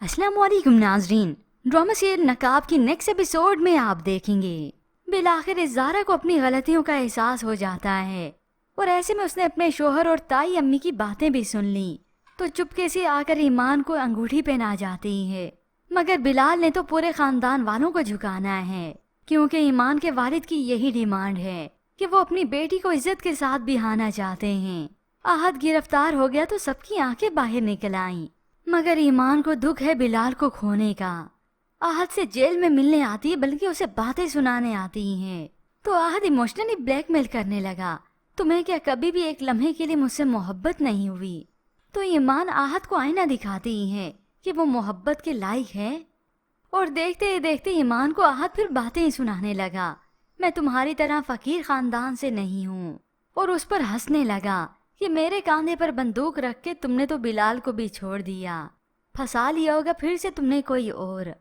अस्सलाम वालेकुम नाजरीन। ड्रामा सीरियल नकाब की नेक्स्ट एपिसोड में आप देखेंगे बिलाखिर इस ज़ारा को अपनी गलतियों का एहसास हो जाता है और ऐसे में उसने अपने शोहर और ताई अम्मी की बातें भी सुन ली तो चुपके से आकर ईमान को अंगूठी पहना जाती है। मगर बिलाल ने तो पूरे खानदान वालों को झुकाना है क्योंकि ईमान के वालिद की यही डिमांड है कि वो अपनी बेटी को इज्जत के साथ बिहाना चाहते हैं। आहद गिरफ्तार हो गया तो सबकी आंखें बाहर निकल आईं। मगर ईमान को दुख है बिलाल को खोने का। आहद से जेल में मिलने आती है बल्कि उसे बातें सुनाने आती हैं। तो आहद इमोशनली ब्लैकमेल करने लगा, तुम्हें क्या कभी भी एक लम्हे के लिए मुझसे मोहब्बत नहीं हुई? तो ईमान आहद को आईना दिखाती है कि वो मोहब्बत के लायक है और देखते ही देखते ईमान को आहद फिर बातें सुनाने लगा, मैं तुम्हारी तरह फकीर खानदान से नहीं हूँ। और उस पर हंसने लगा कि मेरे कांधे पर बंदूक रख के तुमने तो बिलाल को भी छोड़ दिया, फंसा लिया होगा फिर से तुमने कोई और।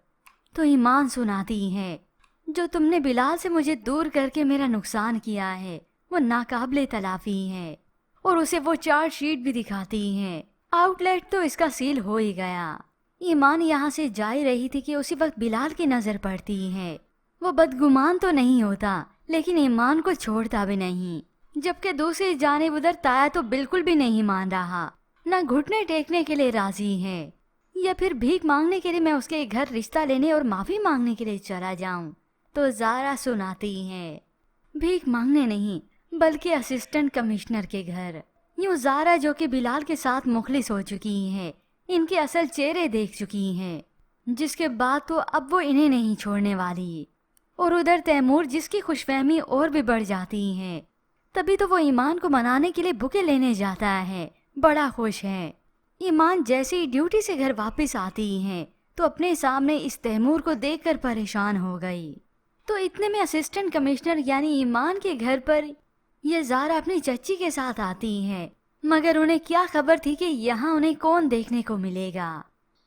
तो ईमान सुनाती है, जो तुमने बिलाल से मुझे दूर करके मेरा नुकसान किया है वो नाकाबिले तलाफी है। और उसे वो चार्ज शीट भी दिखाती है। आउटलेट तो इसका सील हो ही गया। ईमान यहाँ से जा ही रही थी कि उसी वक्त बिलाल की नजर पड़ती है। वो बदगुमान तो नहीं होता लेकिन ईमान को छोड़ता भी नहीं, जबकि दूसरी जानिब उधर ताया तो बिल्कुल भी नहीं मान रहा, न घुटने टेकने के लिए राजी है या फिर भीख मांगने के लिए मैं उसके घर रिश्ता लेने और माफी मांगने के लिए चला जाऊं। तो ज़ारा सुनाती है, भीख मांगने नहीं बल्कि असिस्टेंट कमिश्नर के घर। यूं ज़ारा जो कि बिलाल के साथ मुखलिस हो चुकी है, इनके असल चेहरे देख चुकी हैं, जिसके बाद तो अब वो इन्हें नहीं छोड़ने वाली। और उधर तैमूर जिसकी खुशफहमी और भी बढ़ जाती है। तभी तो वो ईमान को मनाने के लिए बुके लेने जाता है, बड़ा खुश है। ईमान जैसे ही ड्यूटी से घर वापस आती है तो अपने सामने इस तैमूर को देखकर परेशान हो गई। तो इतने में असिस्टेंट कमिश्नर यानी ईमान के घर पर ये ज़ारा अपनी चच्ची के साथ आती है। मगर उन्हें क्या खबर थी कि यहाँ उन्हें कौन देखने को मिलेगा।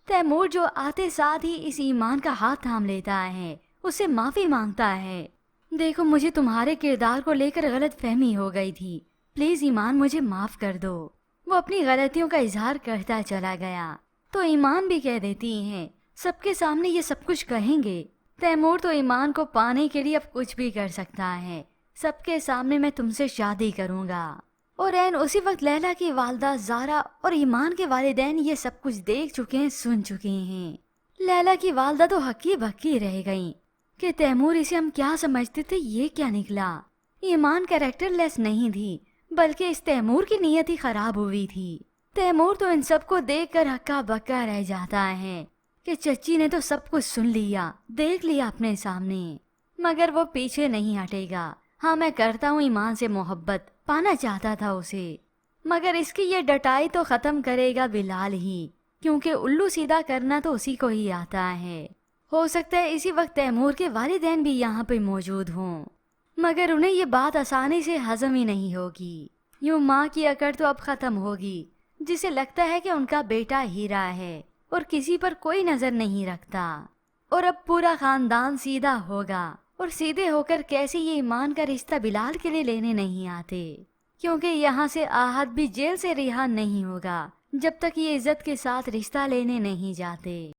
तैमूर जो आते साथ ही इस ईमान का हाथ थाम लेता है, उससे माफी मांगता है, देखो मुझे तुम्हारे किरदार को लेकर गलत फहमी हो गई थी, प्लीज ईमान मुझे माफ कर दो। वो अपनी गलतियों का इजहार करता चला गया। तो ईमान भी कह देती है, सबके सामने ये सब कुछ कहेंगे। तैमूर तो ईमान को पाने के लिए अब कुछ भी कर सकता है, सबके सामने मैं तुमसे शादी करूंगा। और ऐन उसी वक्त लैला की वालदा ज़ारा और ईमान के वालिदैन ये सब कुछ देख चुके हैं, सुन चुके हैं। लैला की वालदा तो हक्की बक्की रह गईं कि तैमूर इसे हम क्या समझते थे ये क्या निकला। ईमान कैरेक्टर लेस नहीं थी बल्कि इस तैमूर की नीयत ही खराब हुई थी। तैमूर तो इन सबको देखकर हक्का बक्का रह जाता है कि चच्ची ने तो सब कुछ सुन लिया, देख लिया अपने सामने, मगर वो पीछे नहीं हटेगा। हाँ मैं करता हूँ ईमान से मोहब्बत, पाना चाहता था उसे, मगर इसकी ये डटाई तो खत्म करेगा बिलाल ही, क्योंकि उल्लू सीधा करना तो उसी को ही आता है। हो सकता है इसी वक्त तैमूर के वालिदैन भी यहाँ पे मौजूद हों, मगर उन्हें ये बात आसानी से हजम ही नहीं होगी। यूं माँ की अकड़ तो अब खत्म होगी, जिसे लगता है कि उनका बेटा हीरा है और किसी पर कोई नजर नहीं रखता। और अब पूरा खानदान सीधा होगा और सीधे होकर कैसे ये ईमान का रिश्ता बिलाल के लिए लेने नहीं आते, क्योंकि यहाँ से आहद भी जेल से रिहा नहीं होगा जब तक ये इज्जत के साथ रिश्ता लेने नहीं जाते।